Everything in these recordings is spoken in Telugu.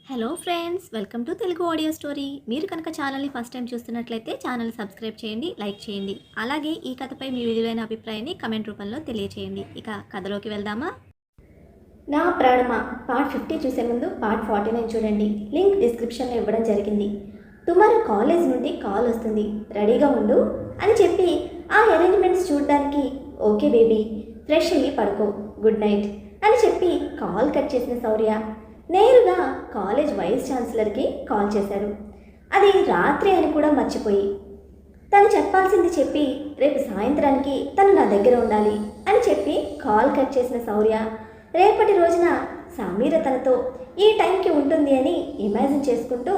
Hello friends, welcome to Telugu audio story. మీరు కనుక ఛానల్ని ఫస్ట్ టైం చూస్తున్నట్లయితే ఛానల్ సబ్స్క్రైబ్ చేయండి, లైక్ చేయండి. అలాగే ఈ కథపై మీ విలువైన అభిప్రాయాన్ని కమెంట్ రూపంలో తెలియచేయండి. ఇక కథలోకి వెళ్దామా? నా ప్రాణమా పార్ట్ 50 చూసే ముందు పార్ట్ 49 చూడండి. లింక్ డిస్క్రిప్షన్లో ఇవ్వడం జరిగింది. టుమారో కాలేజ్ నుండి కాల్ వస్తుంది, రెడీగా ఉండు అని చెప్పి ఆ అరేంజ్మెంట్స్ చూడడానికి ఓకే బేబీ, ఫ్రెష్ అయ్యి పడుకో, గుడ్ నైట్ అని చెప్పి కాల్ కట్ చేసిన శౌర్య నేరుగా కాలేజ్ వైస్ ఛాన్సలర్కి కాల్ చేశాడు. అది రాత్రి అని కూడా మర్చిపోయి తను చెప్పాల్సింది చెప్పి రేపు సాయంత్రానికి తను నా దగ్గర ఉండాలి అని చెప్పి కాల్ కట్ చేసిన శౌర్య రేపటి రోజున సమీర తనతో ఈ టైంకి ఉంటుంది అని ఇమాజిన్ చేసుకుంటూ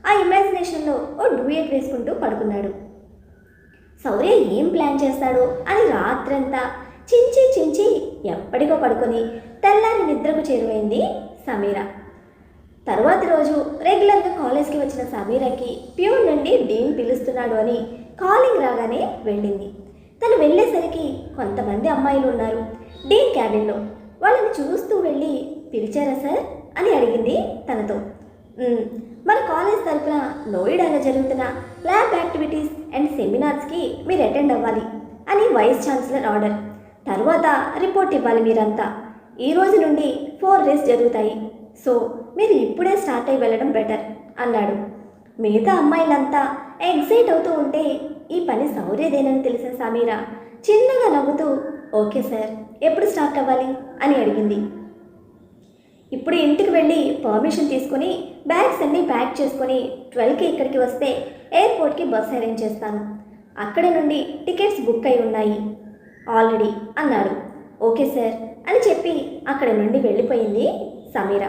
ఆ ఇమాజినేషన్లో ఓ డూయట్ వేసుకుంటూ పడుకున్నాడు. శౌర్య ఏం ప్లాన్ చేస్తాడో అని రాత్రంతా చించి ఎప్పటికో పడుకొని తెల్లారి నిద్రకు చేరువైంది సమీర. తరువాతి రోజు రెగ్యులర్గా కాలేజ్కి వచ్చిన సమీరకి ప్యూర్ నుండి డీన్ పిలుస్తున్నాడు అని కాలింగ్ రాగానే వెళ్ళింది. తను వెళ్ళేసరికి కొంతమంది అమ్మాయిలు ఉన్నారు డీన్ క్యాబిన్లో. వాళ్ళని చూస్తూ వెళ్ళి పిలిచారా సార్ అని అడిగింది తనతో. మన కాలేజ్ తరఫున నోయిడాలో జరుగుతున్న ల్యాబ్ యాక్టివిటీస్ అండ్ సెమినార్స్కి మీరు అటెండ్ అవ్వాలి అని వైస్ ఛాన్సలర్ ఆర్డర్. తర్వాత రిపోర్ట్ ఇవ్వాలి మీరంతా. ఈ రోజు నుండి 4 డేస్ జరుగుతాయి, సో మీరు ఇప్పుడే స్టార్ట్ అయ్యి వెళ్ళడం బెటర్ అన్నాడు. మిగతా అమ్మాయిలంతా ఎగ్జైట్ అవుతూ ఉంటే ఈ పని శౌర్యదేనని తెలిసిన సమీర చిన్నగా నవ్వుతూ ఓకే సార్, ఎప్పుడు స్టార్ట్ అవ్వాలి అని అడిగింది. ఇప్పుడు ఇంటికి వెళ్ళి పర్మిషన్ తీసుకుని బ్యాగ్స్ అన్నీ ప్యాక్ చేసుకొని 12కి ఇక్కడికి వస్తే ఎయిర్పోర్ట్కి బస్ అరేంజ్ చేస్తాను. అక్కడి నుండి టికెట్స్ బుక్ అయి ఉన్నాయి ఆల్రెడీ అన్నాడు. ఓకే సార్ అని చెప్పి అక్కడి నుండి వెళ్ళిపోయింది సమీర.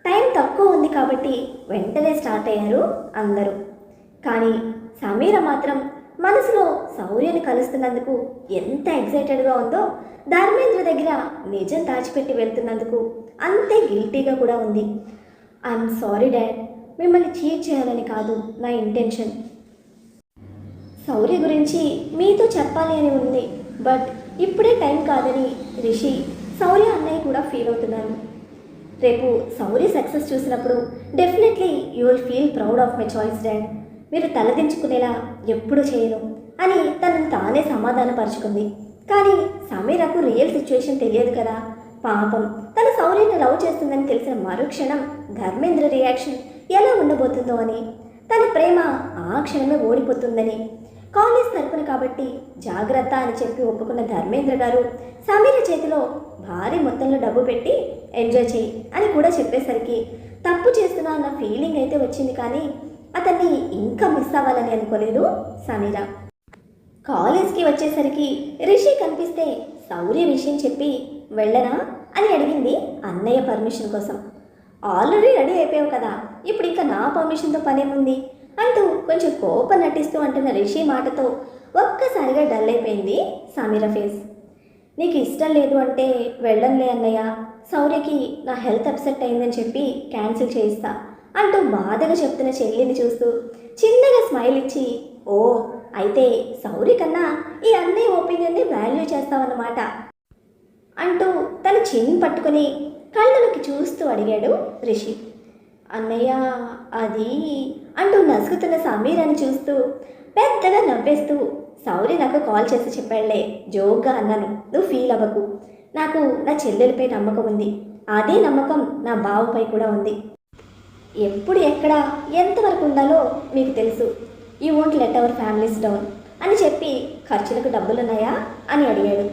టైం తక్కువ ఉంది కాబట్టి వెంటనే స్టార్ట్ అయ్యారు అందరూ. కానీ సమీర మాత్రం మనసులో శౌర్యని కలుస్తున్నందుకు ఎంత ఎగ్జైటెడ్గా ఉందో ధర్మేంద్ర దగ్గర నిజం దాచిపెట్టి వెళ్తున్నందుకు అంతే గిల్టీగా కూడా ఉంది. ఐఎమ్ సారీ డాడ్, మిమ్మల్ని చీట్ చేయాలని కాదు నా ఇంటెన్షన్. శౌర్య గురించి మీతో చెప్పాలి అని ఉంది, బట్ ఇప్పుడే టైం కాదని రిషి, శౌర్య అన్నయ్య కూడా ఫీల్ అవుతున్నాను. రేపు శౌర్య సక్సెస్ చూసినప్పుడు definitely you will feel proud of my choice dad. మీరు తలదించుకునేలా ఎప్పుడు చేయను అని తనను తానే సమాధానపరుచుకుంది. కానీ సమీరకు రియల్ సిచ్యువేషన్ తెలియదు కదా. పాపం తన శౌర్యని లవ్ చేస్తుందని తెలిసిన మరుక్షణం ధర్మేంద్ర రియాక్షన్ ఎలా ఉండబోతుందో అని, తన ప్రేమ ఆ క్షణమే ఓడిపోతుందని, కాలేజ్ తరపున కాబట్టి జాగ్రత్త అని చెప్పి ఒప్పుకున్న ధర్మేంద్ర గారు సమీర చేతిలో భారీ మొత్తంలో డబ్బు పెట్టి ఎంజాయ్ చేయి అని కూడా చెప్పేసరికి తప్పు చేస్తున్నా అన్న ఫీలింగ్ అయితే వచ్చింది. కానీ అతన్ని ఇంకా మిస్ అవ్వాలని అనుకోలేదు సమీర. కాలేజ్కి వచ్చేసరికి రిషి కనిపిస్తే శౌర్య విషయం చెప్పి వెళ్ళనా అని అడిగింది అన్నయ్య పర్మిషన్ కోసం. ఆల్రెడీ రెడీ అయిపోయావు కదా, ఇప్పుడు ఇంకా నా పర్మిషన్తో పనేముంది అంటూ కొంచెం కోపం నటిస్తూ అంటున్న రిషి మాటతో ఒక్కసారిగా డల్ అయిపోయింది సమీర ఫేస్. నీకు ఇష్టం లేదు అంటే వెళ్ళంలే అన్నయ్య, శౌర్యకి నా హెల్త్ అప్సెట్ అయిందని చెప్పి క్యాన్సిల్ చేయిస్తా అంటూ బాధగా చెప్తున్న చెల్లిని చూస్తూ చిన్నగా స్మైల్ ఇచ్చి ఓ అయితే శౌర్య కన్నా ఈ అన్నయ్య ఒపీనియన్ని వాల్యూ చేస్తావన్నమాట అంటూ తన చిన్ పట్టుకుని కళ్ళలోకి చూస్తూ అడిగాడు రిషి. అన్నయ్య అది అంటూ నసుగుతున్న సమీరని చూస్తూ పెద్దగా నవ్వేస్తూ శౌర్య నాకు కాల్ చేసి చెప్పాడులే, జోక్గా అన్నాను, నువ్వు ఫీల్ అవ్వకు. నాకు నా చెల్లెలపై నమ్మకం ఉంది, అదే నమ్మకం నా బావపై కూడా ఉంది. ఎప్పుడు ఎక్కడ ఎంతవరకు ఉండాలో మీకు తెలుసు. You won't let our families down అని చెప్పి ఖర్చులకు డబ్బులున్నాయా అని అడిగాడు.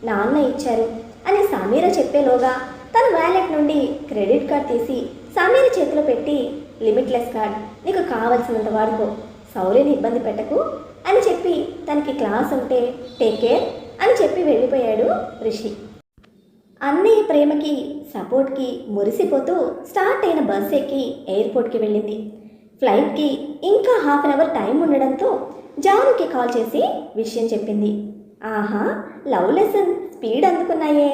నాన్న ఇచ్చారు అని సమీర చెప్పేలోగా తన వ్యాలెట్ నుండి క్రెడిట్ కార్డ్ తీసి సమీర చేతిలో పెట్టి లిమిట్లెస్ కార్డ్, నీకు కావలసినంత వాడుకో, శౌర్యని ఇబ్బంది పెట్టకు అని చెప్పి తనకి క్లాస్ ఉంటే టేక్ కేర్ అని చెప్పి వెళ్ళిపోయాడు రిషి. అన్నయ్య ప్రేమకి సపోర్ట్కి మురిసిపోతూ స్టార్ట్ అయిన బస్ ఎక్కి ఎయిర్పోర్ట్కి వెళ్ళింది. ఫ్లైట్కి ఇంకా ½ అన్ అవర్ టైం ఉండడంతో జానుకి కాల్ చేసి విషయం చెప్పింది. ఆహా, లవ్ లెసన్ స్పీడ్ అందుకున్నాయే,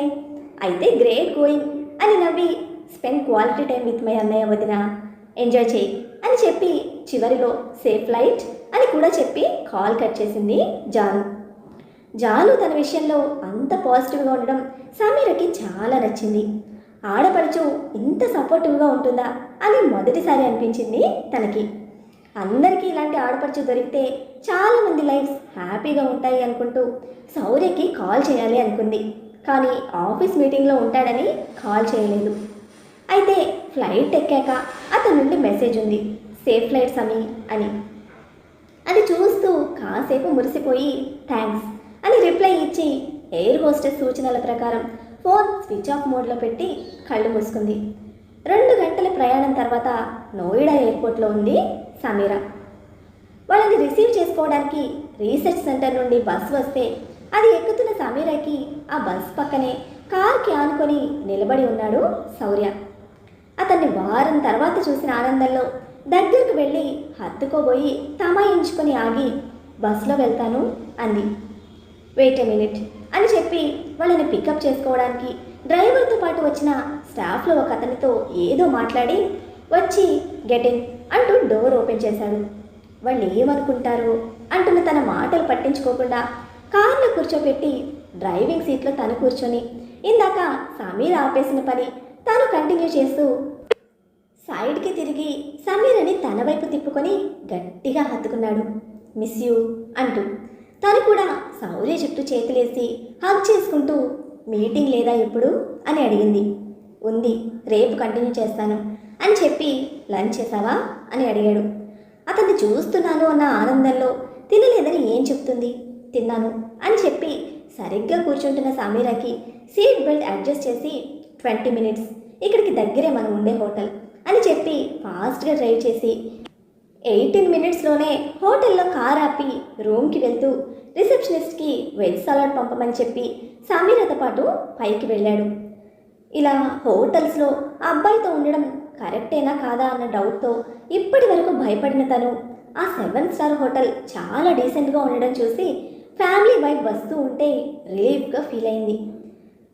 అయితే గ్రేట్ గోయింగ్ అని నవ్వి spend quality time with my అన్నయ్య వదిన, ఎంజాయ్ చేయి అని చెప్పి చివరిలో సేఫ్ ఫ్లైట్ అని కూడా చెప్పి కాల్ కట్ చేసింది జాను తన విషయంలో అంత పాజిటివ్గా ఉండడం సమీరకి చాలా నచ్చింది. ఆడపడుచు ఇంత సపోర్టివ్గా ఉంటుందా అని మొదటిసారి అనిపించింది తనకి. అందరికీ ఇలాంటి ఆడపడుచు దొరికితే చాలామంది లైఫ్స్ హ్యాపీగా ఉంటాయి అనుకుంటూ శౌర్యకి కాల్ చేయాలి అనుకుంది. కానీ ఆఫీస్ మీటింగ్లో ఉంటాడని కాల్ చేయలేదు. అయితే ఫ్లైట్ ఎక్కాక అతని నుండి మెసేజ్ ఉంది, సేఫ్ ఫ్లైట్ సమీ అని. అది చూస్తూ కాసేపు మురిసిపోయి థ్యాంక్స్ అని రిప్లై ఇచ్చి ఎయిర్ హోస్టెస్ సూచనల ప్రకారం ఫోన్ స్విచ్ ఆఫ్ మోడ్లో పెట్టి కళ్ళు మూసుకుంది. 2 గంటల ప్రయాణం తర్వాత నోయిడా ఎయిర్పోర్ట్లో ఉంది సమీరా. వాళ్ళని రిసీవ్ చేసుకోవడానికి రీసెర్చ్ సెంటర్ నుండి బస్ వస్తే అది ఎక్కుతున్న సమీరాకి ఆ బస్ పక్కనే కార్కి ఆనుకొని నిలబడి ఉన్నాడు శౌర్య. అతన్ని వారం తర్వాత చూసిన ఆనందంలో దగ్గరకు వెళ్ళి హత్తుకోబోయి తమాయించుకొని ఆగి బస్సులో వెళ్తాను అంది. వెయిట్ ఎ మినిట్ అని చెప్పి వాళ్ళని పికప్ చేసుకోవడానికి డ్రైవర్తో పాటు వచ్చిన స్టాఫ్లో ఒక అతనితో ఏదో మాట్లాడి వచ్చి గెట్ ఇన్ అంటూ డోర్ ఓపెన్ చేశాడు. వాళ్ళు ఏమనుకుంటారో అంటున్న తన మాటలు పట్టించుకోకుండా కార్లో కూర్చోబెట్టి డ్రైవింగ్ సీట్లో తను కూర్చొని ఇందాక సమీర ఆపేసిన పని తను కంటిన్యూ చేస్తూ సైడ్కి తిరిగి సమీరని తన వైపు తిప్పుకొని గట్టిగా హత్తుకున్నాడు. మిస్ యూ అంటూ. తను కూడా శౌర్య చుట్టూ చేతులేసి హగ్ చేసుకుంటూ మీటింగ్ లేదా ఎప్పుడు అని అడిగింది. ఉంది, రేపు కంటిన్యూ చేస్తాను అని చెప్పి లంచ్ చేసావా అని అడిగాడు. అతన్ని చూస్తున్నాను అన్న ఆనందంలో తినలేదని ఏం చెప్తుంది, తిన్నాను అని చెప్పి సరిగ్గా కూర్చుంటున్న సమీరాకి సీట్ బెల్ట్ అడ్జస్ట్ చేసి 20 మినిట్స్ ఇక్కడికి దగ్గరే మనం ఉండే హోటల్ అని చెప్పి ఫాస్ట్గా డ్రైవ్ చేసి 18 మినిట్స్లోనే హోటల్లో కార్ ఆపి రూమ్కి వెళ్తూ రిసెప్షనిస్ట్కి వెజ్ సలాడ్ పంపమని చెప్పి సమీరతో పాటు పైకి వెళ్ళాడు. ఇలా హోటల్స్లో ఆ అబ్బాయితో ఉండడం కరెక్టేనా కాదా అన్న డౌట్తో ఇప్పటి వరకు భయపడిన తను ఆ 7 స్టార్ హోటల్ చాలా డీసెంట్గా ఉండడం చూసి ఫ్యామిలీ వైబ్ వస్తూ ఉంటే రిలీఫ్గా ఫీల్ అయింది.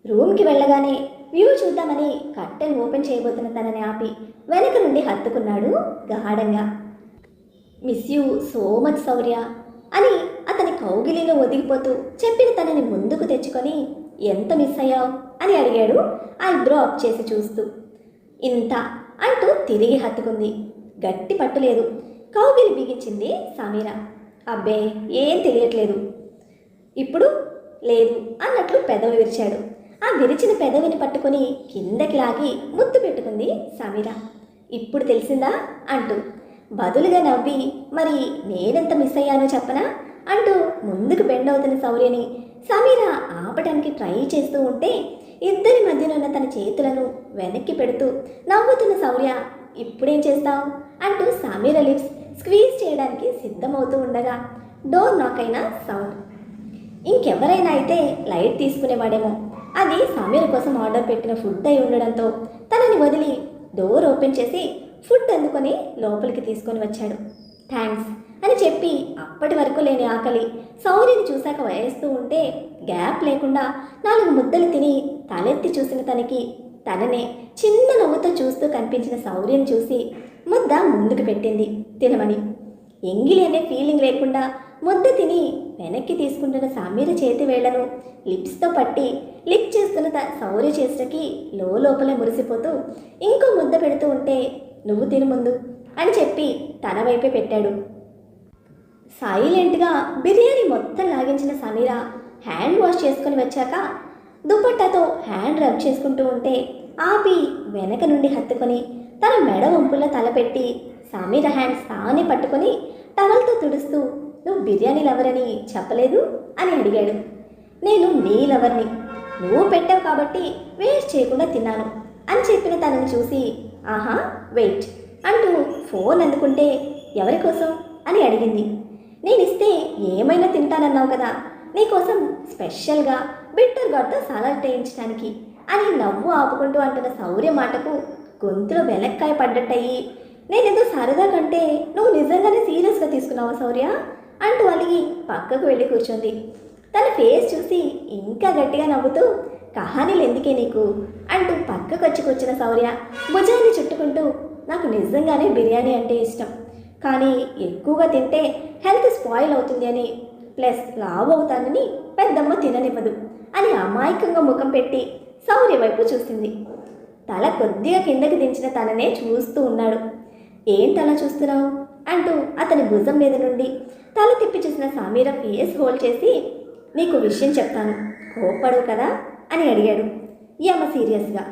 రూమ్కి వెళ్ళగానే వ్యూ చూద్దామని కర్టెన్ ఓపెన్ చేయబోతున్న తనని ఆపి వెనక నుండి హత్తుకున్నాడు గాఢంగా. మిస్ యూ సో మచ్ శౌర్య అని అతని కౌగిలిలో ఒదిగిపోతూ చెప్పిన తనని ముందుకు తెచ్చుకొని ఎంత మిస్ అయ్యావు అని అడిగాడు ఐబ్రో అప్ చేసి చూస్తూ. ఇంత అంటూ తిరిగి హత్తుకుంది. గట్టి పట్టులేదు. కౌగిలి బిగించింది సమీర. అబ్బే ఏం తెలియట్లేదు. ఇప్పుడు లేదు అన్నట్లు పెదవి విరిచాడు. ఆ విరిచిన పెదవిని పట్టుకొని కిందకి లాగి ముద్దు పెట్టుకుంది సమీర. ఇప్పుడు తెలిసిందా అంటూ. బదులుగా నవ్వి మరి నేనెంత మిస్ అయ్యానో చెప్పనా అంటూ ముందుకు బెండ్ అవుతున్న శౌర్యని సమీర ఆపటానికి ట్రై చేస్తూ ఉంటే ఇద్దరి మధ్యనున్న తన చేతులను వెనక్కి పెడుతూ నవ్వుతున్న శౌర్య ఇప్పుడేం చేస్తావు అంటూ సమీర లిప్స్ స్క్వీజ్ చేయడానికి సిద్ధమవుతూ ఉండగా డోర్ నాక్ అయిన సౌండ్. ఇంకెవరైనా అయితే లైట్ తీసుకునేవాడేమో. అది సమీర కోసం ఆర్డర్ పెట్టిన ఫుడ్ అయి ఉండడంతో తనని వదిలి డోర్ ఓపెన్ చేసి ఫుడ్ అందుకొని లోపలికి తీసుకొని వచ్చాడు. థ్యాంక్స్ అని చెప్పి అప్పటి వరకు లేని ఆకలి శౌర్యని చూశాక వయస్తూ ఉంటే గ్యాప్ లేకుండా 4 ముద్దలు తిని తలెత్తి చూసిన తనకి తననే చిన్న నవ్వుతో చూస్తూ కనిపించిన శౌర్యని చూసి ముద్ద ముందుకు పెట్టింది తినమని. ఎంగిలి అనే ఫీలింగ్ లేకుండా ముద్ద తిని వెనక్కి తీసుకుంటున్న సమీర చేతి వేళ్లను లిప్స్తో పట్టి లిప్ చేస్తున్న శౌర్య చేష్టకి లోపలే మురిసిపోతూ ఇంకో ముద్ద పెడుతూ ఉంటే నువ్వు తిను ముందు అని చెప్పి తన వైపే పెట్టాడు. సైలెంట్గా బిర్యానీ మొత్తం లాగించిన సమీర హ్యాండ్ వాష్ చేసుకొని వచ్చాక దుపట్టాతో హ్యాండ్ రబ్ చేసుకుంటూ ఉంటే ఆపి వెనక నుండి హత్తుకొని తన మెడ వంపుల్లో తలపెట్టి సమీర హ్యాండ్స్ తానే పట్టుకొని టవల్తో తుడుస్తూ నువ్వు బిర్యానీ లవరని చెప్పలేదు అని అడిగాడు. నేను నీ లవర్ని, నువ్వు పెట్టావు కాబట్టి వేస్ట్ చేయకుండా తిన్నాను అని చెప్పిన తనని చూసి ఆహా వెయిట్ అంటూ ఫోన్ అందుకుంటే ఎవరి కోసం అని అడిగింది. నేనిస్తే ఏమైనా తింటానన్నావు కదా, నీకోసం స్పెషల్గా బిట్టర్ గాడ్తో సలాడ్ చేయించడానికి అని నవ్వు ఆపుకుంటూ అంటున్న శౌర్య మాటకు గొంతులో వెనక్కాయ పడ్డట్టయి నేనేదో సరదా కంటే నువ్వు నిజంగానే సీరియస్గా తీసుకున్నావా శౌర్య అంటూ అలిగి పక్కకు వెళ్ళి కూర్చుంది. తన ఫేస్ చూసి ఇంకా గట్టిగా నవ్వుతూ కహానీలు ఎందుకే నీకు అంటూ పక్కకు వచ్చి కూర్చున్న శౌర్య భుజాన్ని చుట్టుకుంటూ నాకు నిజంగానే బిర్యానీ అంటే ఇష్టం, కానీ ఎక్కువగా తింటే హెల్త్ స్పాయిల్ అవుతుంది అని ప్లస్ లావు అవుతానని పెద్దమ్మ తిననివ్వదు అని అమాయకంగా ముఖం పెట్టి శౌర్య వైపు చూసింది. తల కొద్దిగా కిందకి దించిన తననే చూస్తూ ఉన్నాడు. ఏంటలా చూస్తున్నావు అంటూ అతని భుజం మీద నుండి తల తిప్పి చూసిన సమీర ఫేస్ హోల్డ్ చేసి, నీకు విషయం చెప్తాను, కోప్పడవు కదా అని అడిగాడు యమ సీరియస్గా.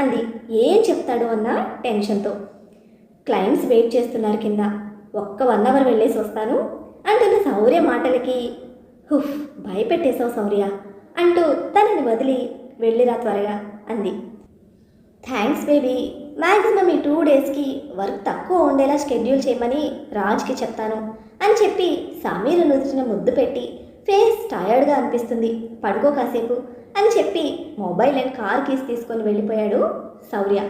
అంది ఏం చెప్తాడు అన్న టెన్షన్తో. క్లయింట్స్ వెయిట్ చేస్తున్నారు కింద, ఒక్క 1 అవర్ వెళ్ళేసి వస్తాను అంటున్న శౌర్య మాటలకి, హుఫ్ భయపెట్టేశావు శౌర్య అంటూ తనని వదిలి వెళ్ళిరా త్వరగా అంది. థ్యాంక్స్ బేబీ, మ్యాక్సిమం ఈ 2 డేస్కి వర్క్ తక్కువ ఉండేలా షెడ్యూల్ చేయమని రాజ్కి చెప్తాను అని చెప్పి సమీర నుదిటిన ముద్దు పెట్టి, ఫేస్ టయర్డ్గా అనిపిస్తుంది, పడుకో కాసేపు అని చెప్పి మొబైల్ అండ్ కార్ కీస్ తీసుకొని వెళ్ళిపోయాడు శౌర్య.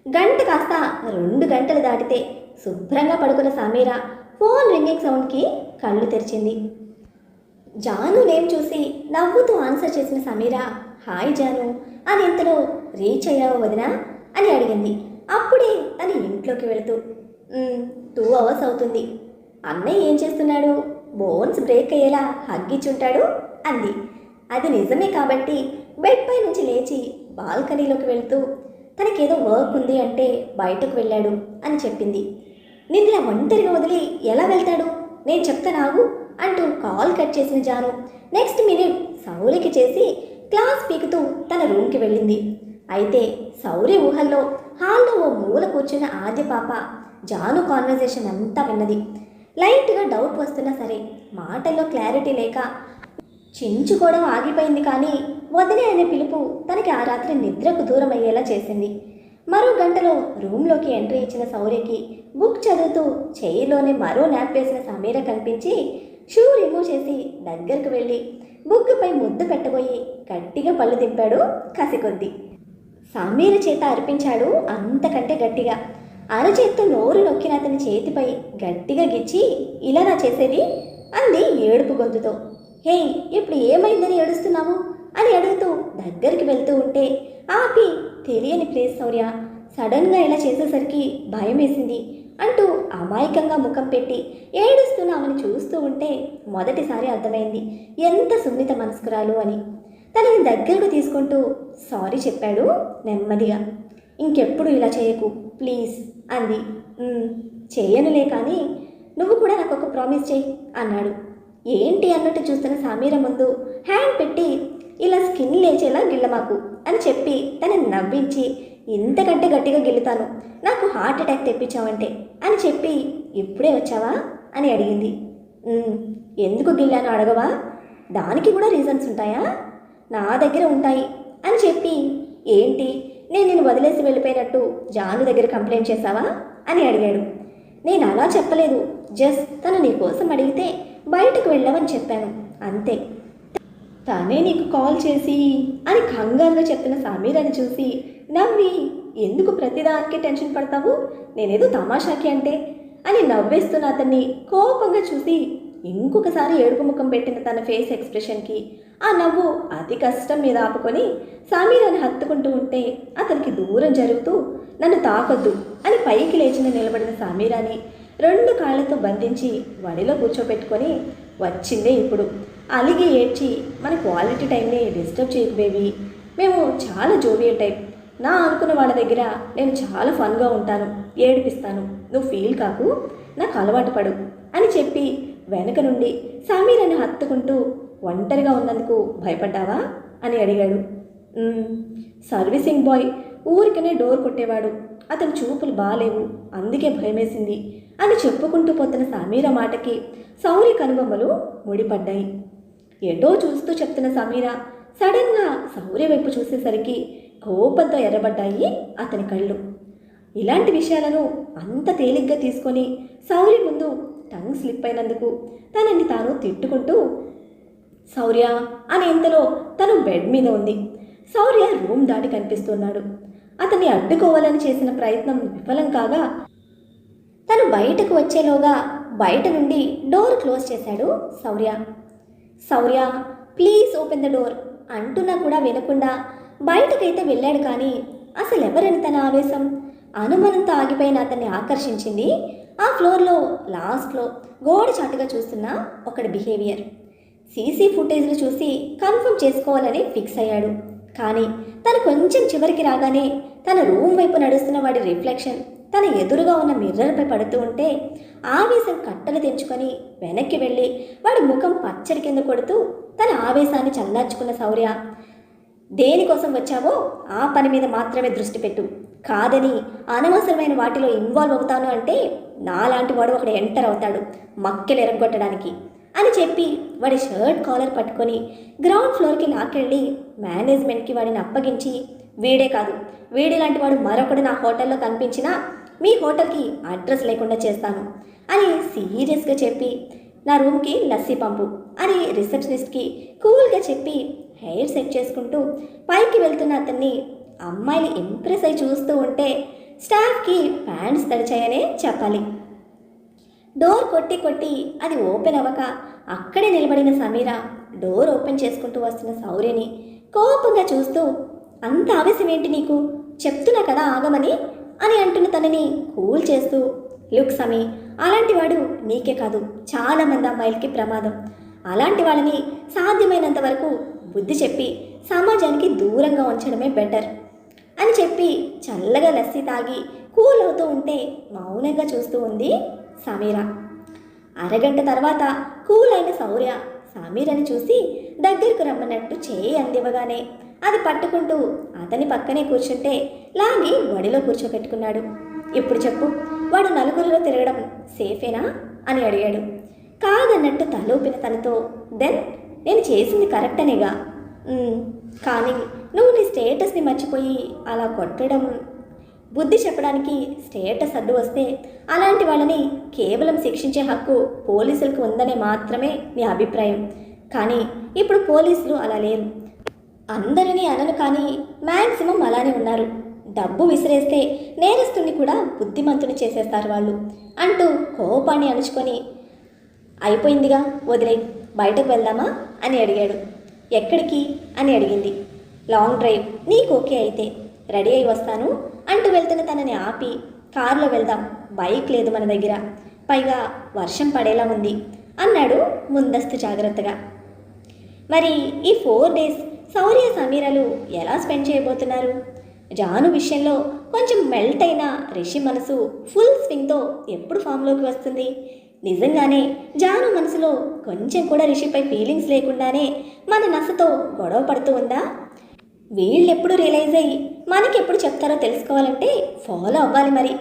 గంట కాస్త 2 గంటలు దాటితే శుభ్రంగా పడుకున్న సమీర ఫోన్ రింగింగ్ సౌండ్కి కళ్ళు తెరిచింది. జాను నేమ్ చూసి నవ్వుతూ ఆన్సర్ చేసిన సమీర, హాయ్ జాను అని ఇంతలో రీచ్ అయ్యావు వదినా అని అడిగింది. అప్పుడే తన ఇంట్లోకి వెళుతూ 2 అవర్స్ అవుతుంది, అన్నయ్య ఏం చేస్తున్నాడు, బోన్స్ బ్రేక్ అయ్యేలా హగ్గిచ్చుంటాడు అంది. అది నిజమే కాబట్టి బెడ్ పై నుంచి లేచి బాల్కనీలోకి వెళుతూ తనకేదో వర్క్ ఉంది అంటే బయటకు వెళ్ళాడు అని చెప్పింది. నిన్న ఒంటరిగా వదిలి ఎలా వెళ్తాడు, నేను చెప్తానాగు అంటూ కాల్ కట్ చేసిన జాను నెక్స్ట్ మినిట్ శౌర్యకి చేసి క్లాస్ పీకుతూ తన రూమ్కి వెళ్ళింది. అయితే శౌర్య ఊహల్లో హాల్లో ఓ మూల కూర్చున్న ఆద్య పాప జాను కాన్వర్జేషన్ అంతా విన్నది. లైట్గా డౌట్ వస్తున్నా సరే మాటల్లో క్లారిటీ లేక చించుకోవడం ఆగిపోయింది. కానీ వదిలే అనే పిలుపు తనకి ఆ రాత్రి నిద్రకు దూరం అయ్యేలా చేసింది. మరో గంటలో రూమ్లోకి ఎంట్రీ ఇచ్చిన శౌర్యకి బుక్ చదువుతూ చైర్లోనే మరో న్యాప్ వేసిన సమీర కనిపించి షూ రిమూవ్ చేసి దగ్గరకు వెళ్ళి బుక్పై ముద్దు పెట్టబోయి గట్టిగా పళ్ళు దింపాడు కసికొద్ది. సమీర చేత అర్పించాడు అంతకంటే గట్టిగా. అరచేత్తో నోరు నొక్కిన అతని చేతిపై గట్టిగా గిచ్చి, ఇలా నా చేసేది అంది ఏడుపు గొంతుతో. హే ఇప్పుడు ఏమైందని ఏడుస్తున్నావు అని అడుగుతూ దగ్గరికి వెళ్తూ ఉంటే ఆపి, తెలియని ప్లేస్ శౌర్య, సడన్గా ఇలా చేసేసరికి భయం వేసింది అంటూ అమాయకంగా ముఖం పెట్టి ఏడుస్తున్న ఆమెను చూస్తూ ఉంటే మొదటిసారి అర్థమైంది ఎంత సున్నిత మనస్కురాలు అని. తనని దగ్గరకు తీసుకుంటూ సారీ చెప్పాడు నెమ్మదిగా. ఇంకెప్పుడు ఇలా చేయకు ప్లీజ్ అంది. చేయనులే కానీ నువ్వు కూడా నాకు ఒక ప్రామిస్ చేయి అన్నాడు. ఏంటి అన్నట్టు చూస్తున్న సమీర ముందు హ్యాండ్ పెట్టి, ఇలా స్కిన్ లేచేలా గిల్లమాకు అని చెప్పి తనని నవ్వించి, ఇంతకంటే గట్టిగా గిల్లుతాను నాకు హార్ట్ అటాక్ తెప్పించావంటే అని చెప్పి, ఇప్పుడే వచ్చావా అని అడిగింది. ఎందుకు గిల్లాను అడగవా, దానికి కూడా రీజన్స్ ఉంటాయా, నా దగ్గర ఉంటాయి అని చెప్పి, ఏంటి నేను నిన్ను వదిలేసి వెళ్ళిపోయినట్టు జాను దగ్గర కంప్లైంట్ చేశావా అని అడిగాడు. నేను అలా చెప్పలేదు, జస్ట్ తను నీ కోసం అడిగితే బయటకు వెళ్ళావని చెప్పాను అంతే. తనే నీకు కాల్ చేసి అని కంగారుగా చెప్పిన సమీరని చూసి నవ్వి, ఎందుకు ప్రతిదానికి టెన్షన్ పడతావు, నేనేదో తమాషాకి అంటే అని నవ్వేస్తున్న అతన్ని కోపంగా చూసి ఇంకొకసారి ఏడుపు ముఖం పెట్టిన తన ఫేస్ ఎక్స్ప్రెషన్కి ఆ నవ్వు అతి కష్టం మీద ఆపుకొని సమీరని హత్తుకుంటూ ఉంటే అతనికి దూరం జరుగుతూ, నన్ను తాకొద్దు అని పైకి లేచిన నిలబడిన సమీరాని 2 కాళ్లతో బంధించి వడిలో కూర్చోపెట్టుకొని, వచ్చిందే ఇప్పుడు, అలిగి ఏడ్చి మన క్వాలిటీ టైంని డిస్టర్బ్ చేయకు బేబీ, మేము చాలా జోవియల్ టైప్, నా అనుకున్న వాళ్ళ దగ్గర నేను చాలా ఫన్గా ఉంటాను, ఏడిపిస్తాను, నువ్వు ఫీల్ కాకు, నాకు అలవాటు పడు అని చెప్పి వెనక నుండి సమీరని హత్తుకుంటూ, ఒంటరిగా ఉన్నందుకు భయపడ్డావా అని అడిగాడు. సర్వీసింగ్ బాయ్ ఊరికనే డోర్ కొట్టేవాడు, అతని చూపులు బాలేవు అందుకే భయమేసింది అని చెప్పుకుంటూ పోతున్న సమీర మాటకి శౌర్య కనుబొమ్మలు ముడిపడ్డాయి. ఎటో చూస్తూ చెప్తున్న సమీర సడన్గా శౌర్య వైపు చూసేసరికి కోపంతో ఎర్రబడ్డాయి అతని కళ్ళు. ఇలాంటి విషయాలను అంత తేలిగ్గా తీసుకొని శౌర్య ముందు టంగ్ స్లిప్ అయినందుకు తనని తాను తిట్టుకుంటూ, శౌర్య అని ఇంతలో తను బెడ్ మీద ఉంది. శౌర్య రూమ్ దాటి కనిపిస్తున్నాడు. అతన్ని అడ్డుకోవాలని చేసిన ప్రయత్నం విఫలం కాగా తను బయటకు వచ్చేలోగా బయట నుండి డోర్ క్లోజ్ చేశాడు శౌర్య. శౌర్య ప్లీజ్ ఓపెన్ ద డోర్ అంటున్నా కూడా వినకుండా బయటకైతే వెళ్ళాడు. కానీ అసలు ఎవరని తన ఆవేశం, అనుమానంతో ఆగిపోయిన అతన్ని ఆకర్షించింది ఆ ఫ్లోర్లో లాస్ట్లో గోడ చాటుగా చూస్తున్న ఒకడి బిహేవియర్. సీసీ ఫుటేజ్లు చూసి కన్ఫర్మ్ చేసుకోవాలని ఫిక్స్ అయ్యాడు. కానీ తను కొంచెం చివరికి రాగానే తన రూమ్ వైపు నడుస్తున్న వాడి రిఫ్లెక్షన్ తన ఎదురుగా ఉన్న మిర్రర్పై పడుతూ ఉంటే ఆవేశం కట్టలు తెంచుకొని వెనక్కి వెళ్ళి వాడి ముఖం పచ్చడి కింద కొడుతూ తన ఆవేశాన్ని చల్లార్చుకున్న శౌర్య, దేనికోసం వచ్చావో ఆ పని మీద మాత్రమే దృష్టి పెట్టు, కాదని అనవసరమైన వాటిలో ఇన్వాల్వ్ అవుతాను అంటే నాలాంటి వాడు ఒకడు ఎంటర్ అవుతాడు మక్కెలు ఎరగొట్టడానికి అని చెప్పి వాడి షర్ట్ కాలర్ పట్టుకొని గ్రౌండ్ ఫ్లోర్కి లాక్కెళ్ళి మేనేజ్మెంట్కి వాడిని అప్పగించి, వీడే కాదు వీడి లాంటి వాడు మరొకడు నా హోటల్లో కనిపించినా మీ హోటల్కి అడ్రస్ లేకుండా చేస్తాను అని సీరియస్గా చెప్పి, నా రూమ్కి లస్సీ పంపు అని రిసెప్షనిస్ట్కి కూల్గా చెప్పి హెయిర్ సెట్ చేసుకుంటూ పైకి వెళ్తున్న అతన్ని అమ్మాయిలు ఇంప్రెస్ అయి చూస్తూ ఉంటే స్టాఫ్కి ప్యాంట్స్ తడిచాయనే చెప్పాలి. డోర్ కొట్టి కొట్టి అది ఓపెన్ అవ్వక అక్కడే నిలబడిన సమీర డోర్ ఓపెన్ చేసుకుంటూ వస్తున్న శౌర్యని కోపంగా చూస్తూ, అంత ఆవేశం ఏంటి నీకు, చెప్తున్నా కదా ఆగమని అని అంటున్న తనని కూల్ చేస్తూ, లుక్ సమీ, అలాంటి వాడు నీకే కాదు చాలామంది అమ్మాయిలకి ప్రమాదం. అలాంటి వాళ్ళని సాధ్యమైనంత వరకు బుద్ధి చెప్పి సమాజానికి దూరంగా ఉంచడమే బెటర్ అని చెప్పి చల్లగా లస్సీ తాగి కూల్ అవుతూ ఉంటే మౌనంగా చూస్తూ ఉంది సమీర. అరగంట తర్వాత కూల్ అయిన శౌర్య సమీరని చూసి దగ్గరకు రమ్మన్నట్టు చేయి అందివ్వగానే అది పట్టుకుంటూ అతని పక్కనే కూర్చుంటే లాగి వడిలో కూర్చోబెట్టుకున్నాడు. ఇప్పుడు చెప్పు, వాడు నలుగురిలో తిరగడం సేఫేనా అని అడిగాడు. కాదన్నట్టు తలూపిన తనతో, దెన్ నేను చేసింది కరెక్ట్ అనేగా, కానీ నువ్వు నీ స్టేటస్ని మర్చిపోయి అలా కొట్టడం, బుద్ధి చెప్పడానికి స్టేటస్ అడ్డు వస్తే అలాంటి వాళ్ళని కేవలం శిక్షించే హక్కు పోలీసులకు ఉందనే మాత్రమే నీ అభిప్రాయం. కానీ ఇప్పుడు పోలీసులు అలా లేరు. అందరినీ అనను కానీ మ్యాక్సిమం అలానే ఉన్నారు. డబ్బు విసిరేస్తే నేరస్తుని కూడా బుద్ధిమంతుని చేసేస్తారు వాళ్ళు అంటూ కోపాన్ని అణుచుకొని, అయిపోయిందిగా వదిలే, బయటకు వెళ్దామా అని అడిగాడు. ఎక్కడికి అని అడిగింది. లాంగ్ డ్రైవ్, నీకు ఓకే అయితే రెడీ అయి వస్తాను అంటూ వెళ్తున్న తనని ఆపి, కారులో వెళ్దాం, బైక్ లేదు మన దగ్గర, పైగా వర్షం పడేలా ఉంది అన్నాడు ముందస్తు జాగ్రత్తగా. మరి ఈ 4 days శౌర్య సమీరలు ఎలా స్పెండ్ చేయబోతున్నారు? జాను విషయంలో కొంచెం మెల్ట్ అయిన రిషి మనసు ఫుల్ స్వింగ్తో ఎప్పుడు ఫామ్లోకి వస్తుంది? నిజంగానే జాను మనసులో కొంచెం కూడా రిషిపై ఫీలింగ్స్ లేకుండానే మన నసతో గొడవ పడుతూ ఉందా? వీళ్ళెప్పుడు రియలైజ్ అయ్యి మనకెప్పుడు చెప్తారో తెలుసుకోవాలంటే ఫాలో అవ్వాలి మరి.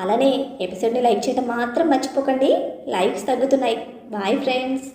అలానే ఎపిసోడ్ని లైక్ చేయడం మాత్రం మర్చిపోకండి, లైక్స్ తగ్గుతున్నాయి. Bye friends.